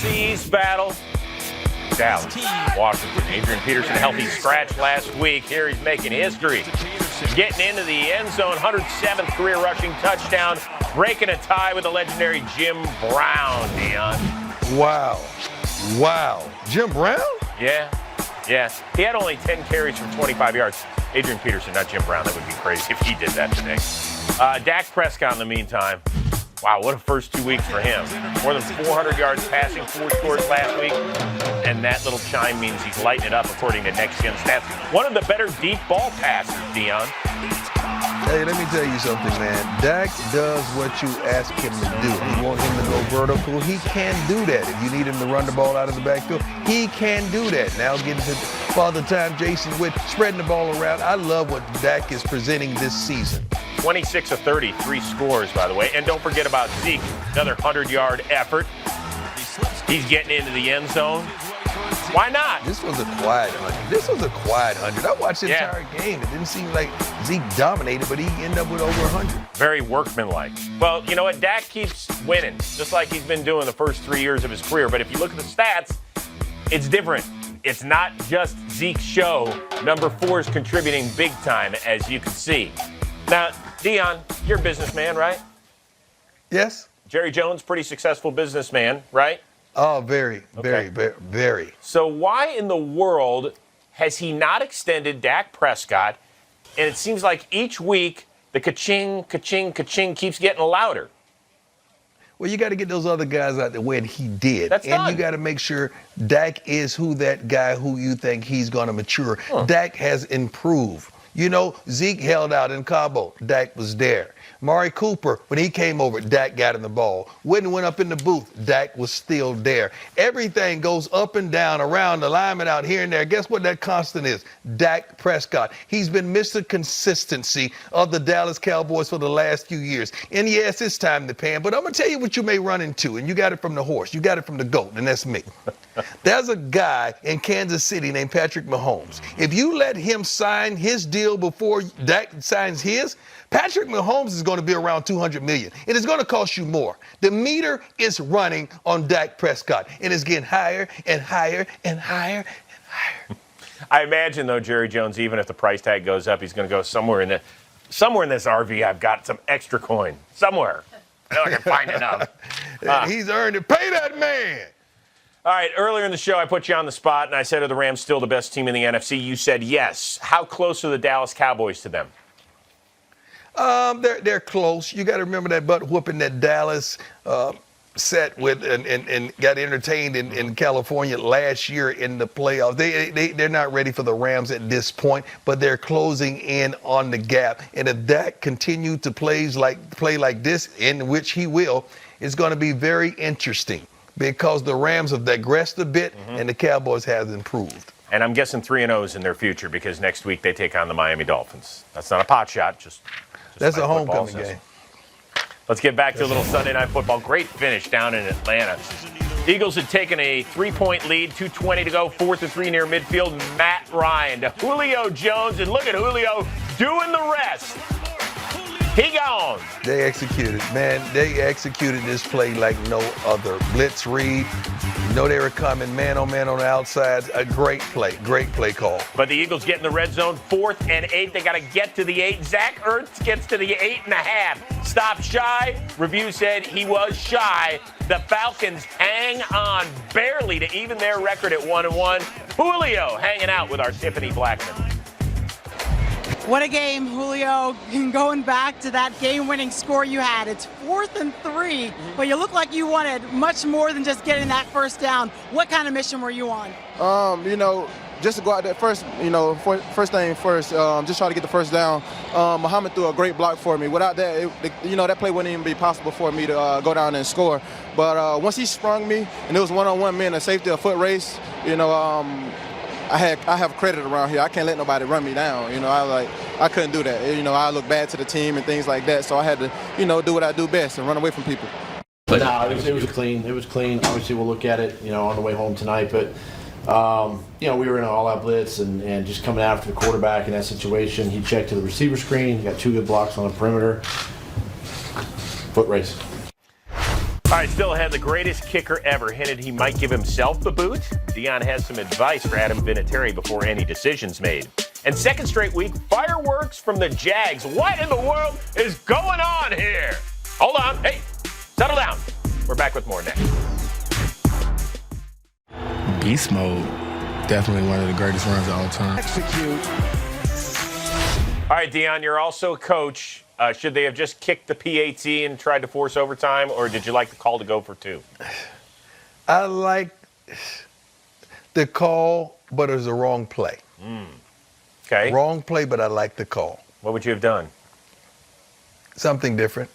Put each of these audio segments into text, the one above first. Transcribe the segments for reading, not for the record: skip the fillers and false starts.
NFC East battle. Dallas, Washington. Adrian Peterson, a healthy scratch last week. Here he's making history. Getting into the end zone, 107th career rushing touchdown, breaking a tie with the legendary Jim Brown, Dion. Wow. Jim Brown? Yeah. He had only 10 carries for 25 yards. Adrian Peterson, not Jim Brown. That would be crazy if he did that today. Dak Prescott in the meantime. Wow, what a first 2 weeks for him. More than 400 yards passing, 4 scores last week. And that little chime means he's lighting it up according to Next Gen Stats. One of the better deep ball passes, Dion. Hey, let me tell you something, man. Dak does what you ask him to do. You want him to go vertical, he can do that. If you need him to run the ball out of the backfield, he can do that. Now getting to Father Time Jason with spreading the ball around. I love what Dak is presenting this season. 26 of 30, 3 scores, by the way. And don't forget about Zeke, another 100-yard effort. He's getting into the end zone. Why not? This was a quiet 100. I watched the entire game. It didn't seem like Zeke dominated, but he ended up with over 100. Very workmanlike. Well, you know what? Dak keeps winning, just like he's been doing the first 3 years of his career. But if you look at the stats, it's different. It's not just Zeke's show. Number 4 is contributing big time, as you can see. Now, Dion, you're a businessman, right? Yes. Jerry Jones, pretty successful businessman, right? Oh, very. So why in the world has he not extended Dak Prescott? And it seems like each week the ka-ching, ka-ching, ka-ching keeps getting louder. Well, you got to get those other guys out there when he did. That's done. You got to make sure Dak is that guy who you think he's going to mature. Dak has improved. You know, Zeke held out in Cabo. Dak was there. Mari Cooper, when he came over, Dak got in the ball. Witten went up in the booth. Dak was still there. Everything goes up and down, around the lineman out here and there. Guess what that constant is? Dak Prescott. He's been Mr. Consistency of the Dallas Cowboys for the last few years. And yes, it's time to pay him. But I'm going to tell you what you may run into, and you got it from the horse. You got it from the GOAT, and that's me. There's a guy in Kansas City named Patrick Mahomes. If you let him sign his deal before Dak signs his, Patrick Mahomes is going to be around $200 million. It is going to cost you more. The meter is running on Dak Prescott, and it's getting higher and higher and higher and higher. I imagine, though, Jerry Jones, even if the price tag goes up, he's going to go somewhere in this RV. I've got some extra coin somewhere. I know I can find enough. He's earned it. Pay that man. All right, earlier in the show, I put you on the spot, and I said, are the Rams still the best team in the NFC? You said yes. How close are the Dallas Cowboys to them? They're close. You got to remember that butt whooping that Dallas set with and got entertained in California last year in the playoffs. They're not ready for the Rams at this point, but they're closing in on the gap. And if Dak continues to play like this, in which he will, it's going to be very interesting because the Rams have digressed a bit and the Cowboys have improved. And I'm guessing 3-0s in their future because next week they take on the Miami Dolphins. That's not a pot shot, just that's a homecoming game. Let's get back to a little Sunday Night Football. Great finish down in Atlanta. Eagles had taken a 3-point lead, 2:20 to go, 4-3 near midfield. Matt Ryan to Julio Jones, and look at Julio doing the rest. He gone. They executed, man. They executed this play like no other. Blitz read. You know they were coming man on man on the outside. A great play call. But the Eagles get in the red zone, 4th and 8. They got to get to the 8. Zach Ertz gets to the 8.5. Stop shy. Review said he was shy. The Falcons hang on barely to even their record at 1-1. Julio hanging out with our Tiffany Blackman. What a game, Julio. Going back to that game-winning score you had. It's 4th and 3, but you look like you wanted much more than just getting that first down. What kind of mission were you on? Just to go out there first, first thing first, just try to get the first down. Muhammad threw a great block for me. Without that, that play wouldn't even be possible for me to go down there and score. But once he sprung me, and it was one-on-one, me and a safety, a foot race, I have credit around here. I can't let nobody run me down. I couldn't do that. I look bad to the team and things like that. So I had to, do what I do best and run away from people. But no, it was clean. It was clean. Obviously, we'll look at it, on the way home tonight. But we were in an all-out blitz and just coming after the quarterback in that situation. He checked to the receiver screen. He got 2 good blocks on the perimeter. Foot race. All right, still ahead, the greatest kicker ever hinted he might give himself the boot. Dion has some advice for Adam Vinatieri before any decisions made. And second straight week, fireworks from the Jags. What in the world is going on here? Hold on. Hey, settle down. We're back with more next. Beast mode, definitely one of the greatest runs of all time. Execute. All right, Dion, you're also a coach. Should they have just kicked the PAT and tried to force overtime, or did you like the call to go for 2? I like the call, but it was the wrong play. Okay. Wrong play, but I like the call. What would you have done? Something different.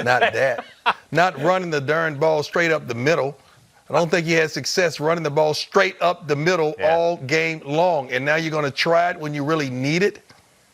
Not that. Not running the darn ball straight up the middle. I don't think he had success running the ball straight up the middle all game long. And now you're going to try it when you really need it?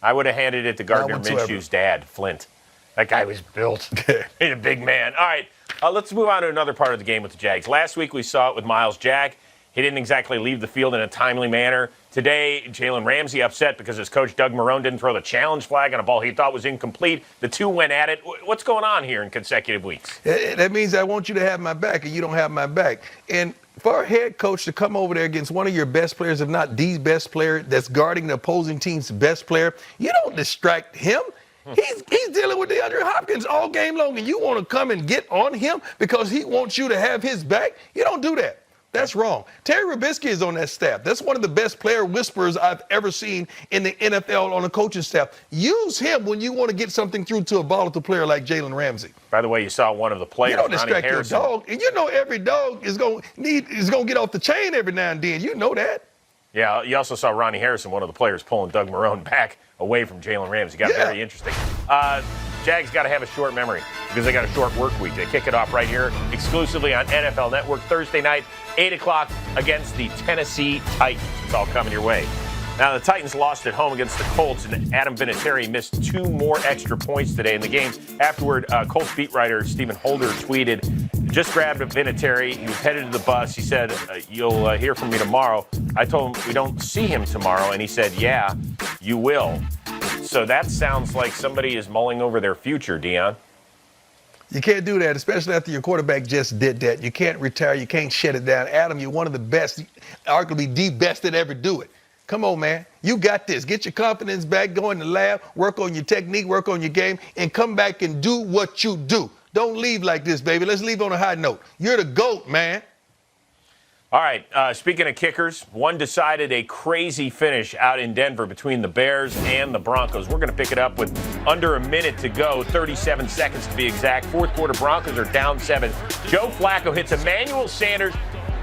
I would have handed it to Gardner Minshew's dad, Flint. That guy was built. He's a big man. All right, let's move on to another part of the game with the Jags. Last week we saw it with Miles Jack. He didn't exactly leave the field in a timely manner. Today, Jalen Ramsey upset because his coach, Doug Marrone, didn't throw the challenge flag on a ball he thought was incomplete. The two went at it. What's going on here in consecutive weeks? That means I want you to have my back, and you don't have my back. And for a head coach to come over there against one of your best players, if not the best player, that's guarding the opposing team's best player, you don't distract him. He's dealing with DeAndre Hopkins all game long, and you want to come and get on him because he wants you to have his back? You don't do that. That's wrong. Terry Robisky is on that staff. That's one of the best player whisperers I've ever seen in the NFL on a coaching staff. Use him when you want to get something through to a volatile player like Jalen Ramsey. By the way, you saw one of the players, You don't distract your dog. And you know every dog is going to get off the chain every now and then. You know that. Yeah, you also saw Ronnie Harrison, one of the players, pulling Doug Marrone back away from Jalen Ramsey. Got very interesting. Jags got to have a short memory because they got a short work week. They kick it off right here exclusively on NFL Network Thursday night, 8 o'clock against the Tennessee Titans. It's all coming your way. Now, the Titans lost at home against the Colts, and Adam Vinatieri missed 2 more extra points today in the game. Afterward, Colts beat writer Stephen Holder tweeted, just grabbed Vinatieri. He was headed to the bus. He said, you'll hear from me tomorrow. I told him we don't see him tomorrow, and he said, yeah, you will. So that sounds like somebody is mulling over their future, Dion. You can't do that, especially after your quarterback just did that. You can't retire. You can't shut it down. Adam, you're one of the best, arguably the best that ever do it. Come on, man. You got this. Get your confidence back, go in the lab, work on your technique, work on your game, and come back and do what you do. Don't leave like this, baby. Let's leave on a high note. You're the GOAT, man. All right, speaking of kickers, one decided a crazy finish out in Denver between the Bears and the Broncos. We're going to pick it up with under a minute to go, 37 seconds to be exact. Fourth quarter, Broncos are down 7. Joe Flacco hits Emmanuel Sanders,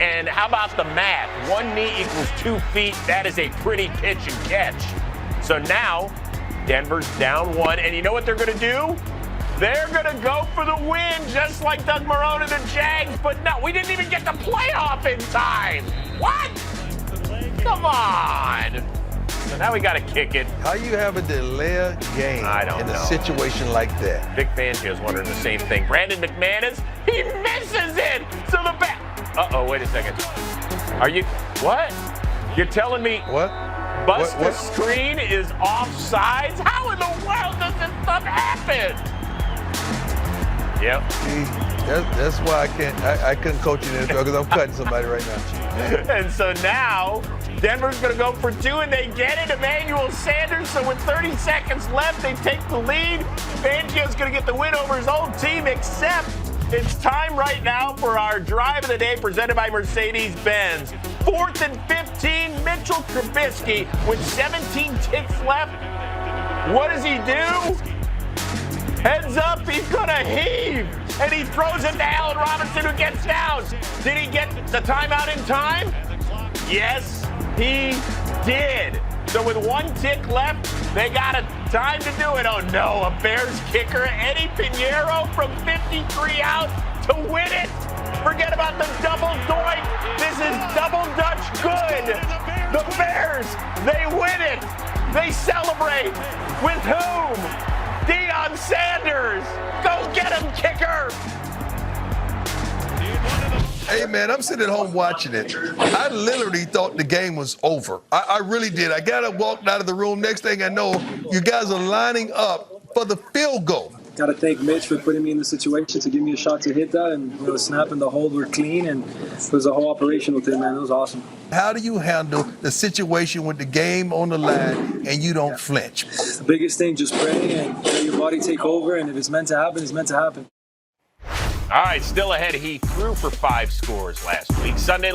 and how about the math? 1 knee equals 2 feet. That is a pretty pitch and catch. So now, Denver's down 1, and you know what they're going to do? They're going to go for the win, just like Doug Marrone and the Jags. But no, we didn't even get the playoff in time. What? Come on. So now we got to kick it. How you have a delay game in a situation like that? Vic Fangio's wondering the same thing. Brandon McManus, he misses it. So the Uh-oh, wait a second. Are you, what? You're telling me What? Buster Screen is offsides? How in the world does this stuff happen? Yep. See, that's why I couldn't coach you in the NFL because I'm cutting somebody right now. And so now Denver's going to go for 2, and they get it. Emmanuel Sanders. So with 30 seconds left, they take the lead. Fangio's going to get the win over his old team, except it's time right now for our drive of the day presented by Mercedes-Benz. 4th and 15, Mitchell Trubisky with 17 ticks left. What does he do? Heads up, he's going to heave. And he throws it to Allen Robinson, who gets down. Did he get the timeout in time? Yes, he did. So with 1 tick left, they got a time to do it. Oh no, a Bears kicker, Eddie Pinheiro from 53 out to win it. Forget about the double doink. This is double Dutch good. The Bears, they win it. They celebrate with whom? Deion Sanders. Go get him, kicker. Hey, man, I'm sitting at home watching it. I literally thought the game was over. I really did. I got up, walked out of the room. Next thing I know, you guys are lining up for the field goal. got to thank Mitch for putting me in the situation to give me a shot to hit that, and the snap and the hold were clean, and it was a whole operational thing, man. It was awesome. How do you handle the situation with the game on the line and you don't flinch? The biggest thing, just pray and let your body take over, and if it's meant to happen, it's meant to happen. All right, still ahead. He threw for 5 scores last week. Sunday